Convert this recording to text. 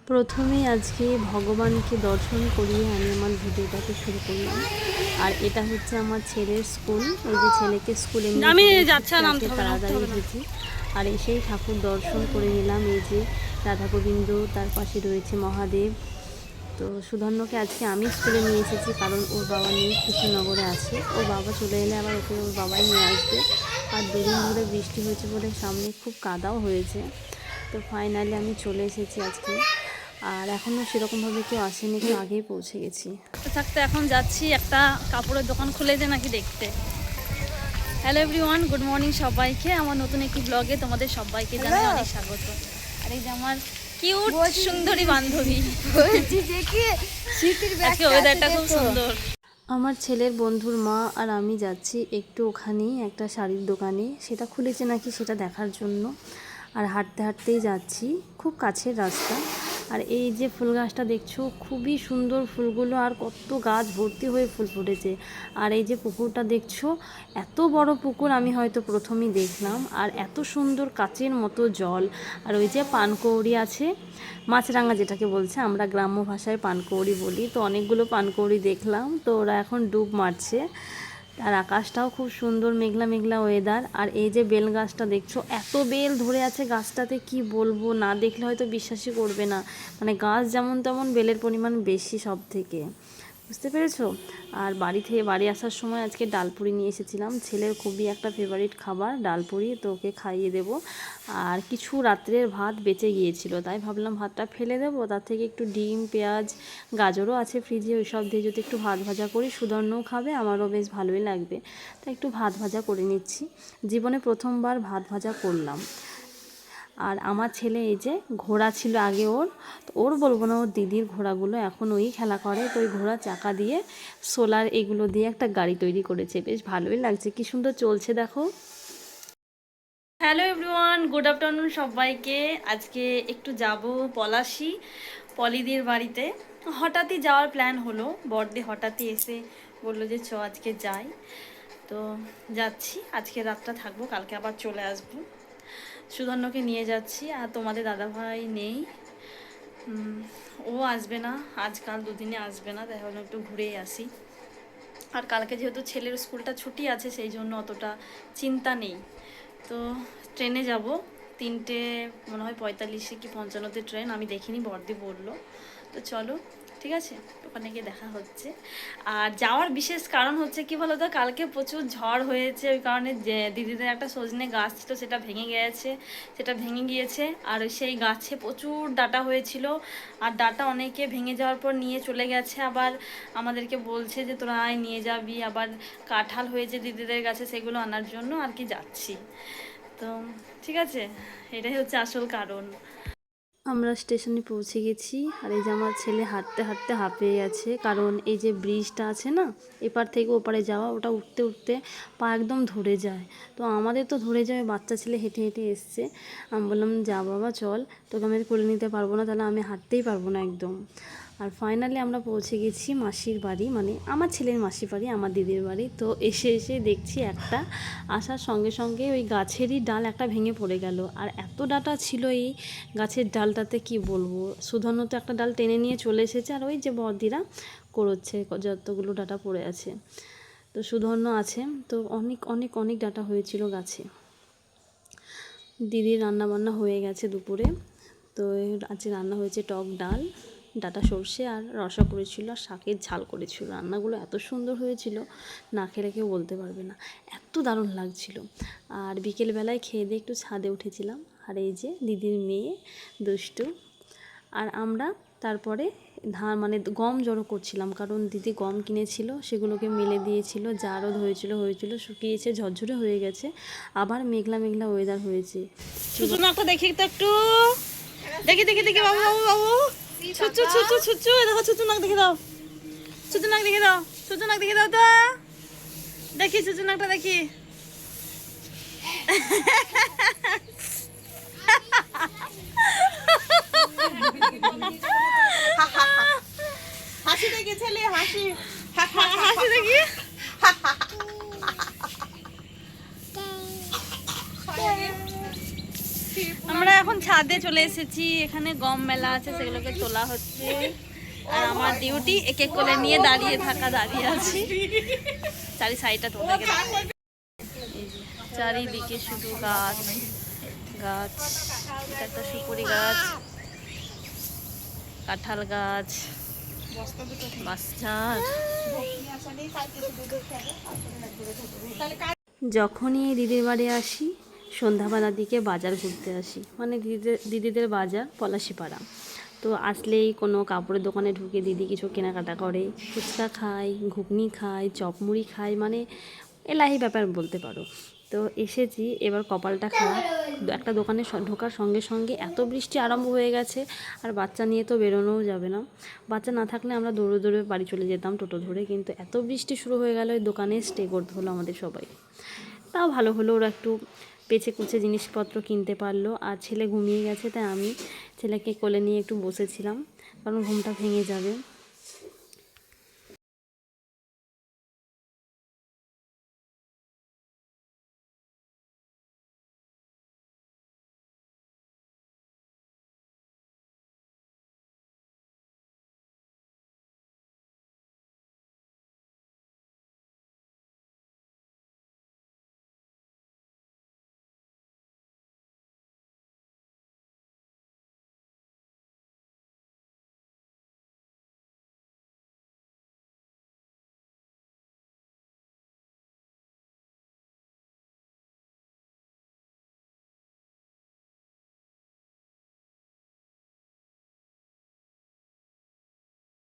প্রথমেই আজকে ভগবানকে দর্শন করিয়ে আমি আমার ভিডিওটাকে শুরু করলাম। আর এটা হচ্ছে আমার ছেলের স্কুল। এই যে ছেলেকে স্কুলে নিয়ে আমি তাড়াতাড়ি এসেছি। আর এসেই ঠাকুর দর্শন করে নিলাম। এই যে রাধা গোবিন্দ, তার পাশে রয়েছে মহাদেব। তো সুধন্যকে আজকে আমি স্কুলে নিয়ে এসেছি, কারণ ওর বাবা নিয়ে কৃষ্ণনগরে আছে। ওর বাবা চলে এলে আবার ওকে ওর বাবাই নিয়ে আসবে। আর দুদিন ধরে বৃষ্টি হয়েছে বলে সামনে খুব কাদাও হয়েছে। তো ফাইনালি আমি চলে এসেছি আজকে। আর এখনও সেরকমভাবে কেউ আসেনি, কেউ আগেই পৌঁছে গেছি। থাকতে এখন যাচ্ছি একটা কাপড়ের দোকান খুলেছে নাকি দেখতে। হ্যালো এভরিওয়ান, গুড মর্নিং সবাইকে। আমার নতুন একটি ব্লগে তোমাদের সবাইকে জানাই অনেক স্বাগত। আর এই যে আমার কিউট সুন্দরী বান্ধবী, আজকে ওয়েদারটা খুব সুন্দর। আমার ছেলের বন্ধুর মা আর আমি যাচ্ছি একটু ওখানেই একটা শাড়ির দোকানে, সেটা খুলেছে নাকি সেটা দেখার জন্য। আর হাঁটতে হাঁটতেই যাচ্ছি, খুব কাছের রাস্তা। আর এই যে ফুল গাছটা দেখছো, খুবই সুন্দর ফুলগুলো, আর কত গাছ ভর্তি হয়ে ফুল ফুটেছে। আর এই যে পুকুরটা দেখছো, এত বড় পুকুর আমি হয়তো প্রথমেই দেখলাম। আর এত সুন্দর কাচের মতো জল। আর ওই যে পানকৌড়ি আছে, মাছরাঙা যেটাকে বলছে, আমরা গ্রাম্য ভাষায় পানকৌড়ি বলি। তো অনেকগুলো পানকৌড়ি দেখলাম, তো ওরা এখন ডুব মারছে। আর আকাশটাও খুব সুন্দর, মেঘলা মেঘলা ওয়েদার। আর এই যে বেল গাছটা দেখছো, এত বেল ধরে আছে গাছটাতে, কি বলবো, না দেখলে হয়তো বিশ্বাসই করবে না। মানে গাছ যেমন তেমন বেলের পরিমাণ বেশি সব থেকে, বুঝতে পেরেছো। আর বাড়ি আসার সময় আজকে ডালপুরি নিয়ে এসেছিলাম। ছেলের খুবই একটা ফেভারিট খাবার ডালপুরি, তো ওকে খাইয়ে দেব। আর কিছু রাত্রের ভাত বেঁচে গিয়েছিল, তাই ভাবলাম ভাতটা ফেলে দেবো, তার থেকে একটু ডিম, পেঁয়াজ, গাজরও আছে ফ্রিজে, ওই সব দিয়ে যদি একটু ভাত ভাজা করি, সুধন্যও খাবে, আমারও বেশ ভালোই লাগবে। তাই একটু ভাত ভাজা করে নিচ্ছি। জীবনে প্রথমবার ভাত ভাজা করলাম। আর আমার ছেলে এই যে ঘোড়া ছিল আগে ওর, তো ওর বলবো না, ওর দিদির ঘোড়াগুলো এখন ওই খেলা করে। তো ওই ঘোড়া চাকা দিয়ে, সোলার এগুলো দিয়ে একটা গাড়ি তৈরি করেছে, বেশ ভালোই লাগছে, কি সুন্দর চলছে দেখো। হ্যালো এভরিওয়ান, গুড আফটারনুন সবাইকে। আজকে একটু যাব পলাশী, পলিদির বাড়িতে। হঠাৎই যাওয়ার প্ল্যান হলো, বড়দি হঠাৎই এসে বললো যে চ আজকে যাই। তো যাচ্ছি, আজকে রাতটা থাকবো, কালকে আবার চলে আসবো। সুধন্যকে নিয়ে যাচ্ছি। আর তোমাদের দাদাভাই নেই, ও আসবে না, আজকাল দুদিনে আসবে না, তাই হলো একটু ঘুরেই আসি। আর কালকে যেহেতু ছেলের স্কুলটা ছুটি আছে, সেই জন্য অতটা চিন্তা নেই। তো ট্রেনে যাব, 3টে মনে হয় 45 কি 55-তে ট্রেন, আমি দেখিনি, বড়দি বললো। তো চলো, ঠিক আছে, ওখানে গিয়ে দেখা হচ্ছে। আর যাওয়ার বিশেষ কারণ হচ্ছে কি বলো তো, কালকে প্রচুর ঝড় হয়েছে, ওই কারণে যে দিদিদের একটা সজনে গাছ ছিল সেটা ভেঙে গিয়েছে। আর সেই গাছে প্রচুর ডাঁটা হয়েছিল। আর ডাঁটা অনেকে ভেঙে যাওয়ার পর নিয়ে চলে গেছে, আবার আমাদেরকে বলছে যে তোরা আয় নিয়ে যাবি। আবার কাঁঠাল হয়েছে দিদিদের গাছে, সেগুলো আনার জন্য আর কি যাচ্ছি। তো ঠিক আছে, এটাই হচ্ছে আসল কারণ। আমরা স্টেশনে পৌঁছে গেছি। আর এই যে আমার ছেলে হাঁটতে হাঁটতে হাঁপিয়ে গেছে, কারণ এই যে ব্রিজটা আছে না, এপার থেকে ওপারে যাওয়া, ওটা উঠতে উঠতে পা একদম ধরে যায়। তো আমাদের তো ধরে যায়, বাচ্চা ছেলে হেঁটে হেঁটে এসছে। আমি বললাম, যা বাবা চল, তোকে আমি কোলে নিতে পারবো না, তাহলে আমি হাঁটতেই পারবো না একদম। আর ফাইনালি আমরা পৌঁছে গেছি মাসির বাড়ি, মানে আমার ছেলের মাসির বাড়ি, আমার দিদির বাড়ি। তো এসে দেখছি একটা, আসার সঙ্গে সঙ্গে ওই গাছেরই ডাল একটা ভেঙে পড়ে গেল। আর এত ডাঁটা ছিল এই গাছের ডালটাতে, কি বলবো। সুধন্য তো একটা ডাল টেনে নিয়ে চলে এসেছে, আর ওই যে বড়দিরা করছে যতগুলো ডাঁটা পড়ে আছে। তো সুধন্য আছে, তো অনেক অনেক অনেক ডাঁটা হয়েছিল গাছে। দিদির রান্নাবান্না হয়ে গেছে দুপুরে। তো আজকে রান্না হয়েছে টক ডাল, ডাঁটা সর্ষে আর রসা করেছিল, আর শাকের ঝাল করেছিল। রান্নাগুলো এত সুন্দর হয়েছিল, না খেলে কেউ বলতে পারবে না, এত দারুণ লাগছিল। আর বিকেলবেলায় খেয়ে দিয়ে একটু ছাদে উঠেছিলাম। আর এই যে দিদির মেয়ে দুষ্টু আর আমরা, তারপরে মানে গম জড়ো করছিলাম, কারণ দিদি গম কিনেছিল, সেগুলোকে মেলে দিয়েছিল, যা রোদ হয়েছিল শুকিয়েছে, ঝরঝরে হয়ে গেছে, আবার মেঘলা মেঘলা ওয়েদার হয়েছে। ছুচু নাকটা দেখি তো একটু, দেখি বাবু বাবু বাবু, ছুচু ছুচু ছুচু, দেখো ছুচু নাক দেখে দাও, ছুচু নাক দেখে দাও, ছুচু নাক দেখে দাও তো, দেখি ছুচু নাকটা দেখি। হাসি দেখি ছেলে, হাসি হাসি দেখি। আমরা এখন ছাদে চলে এসেছি, এখানে গম মেলা আছে, সেগুলোকে তোলা হচ্ছে। আর আমার ডিউটি এক এক করে নিয়ে দাঁড়িয়ে আছি। চারি সাইডটা তোলা গেছে, চারিদিকে শুধু গাছ গাছ। এটা একটা সুপুরি গাছ, কাঁঠাল গাছ, বাঁশঝাড়। যখনই এই দিদির বাড়ি আসি সন্ধ্যাবেলার দিকে বাজার ঘুরতে আসি, মানে দিদিদের বাজার পলাশিপাড়া। তো আসলেই কোনো কাপড়ের দোকানে ঢুকে দিদি কিছু কেনাকাটা করে, ফুচকা খায়, ঘুগনি খায়, চপমুড়ি খায়, মানে এলাহি ব্যাপার বলতে পারো। তো এসেছি, এবার কপালটা খারাপ, একটা দোকানে ঢোকার সঙ্গে সঙ্গে এত বৃষ্টি আরম্ভ হয়ে গেছে। আর বাচ্চা নিয়ে তো বেরোনোও যাবে না, বাচ্চা না থাকলে আমরা দৌড়ে দৌড়ে বাড়ি চলে যেতাম টোটো ধরে, কিন্তু এত বৃষ্টি শুরু হয়ে গেল, ওই দোকানে স্টে করতে হলো আমাদের সবাই। তাও ভালো হলো, ওরা একটু পেঁচে কুচে জিনিসপত্র কিনতে পারলো। আর ছেলে ঘুমিয়ে গেছে, তাই আমি ছেলেকে কোলে নিয়ে একটু বসেছিলাম, কারণ ঘুমটা ভেঙে যাবে।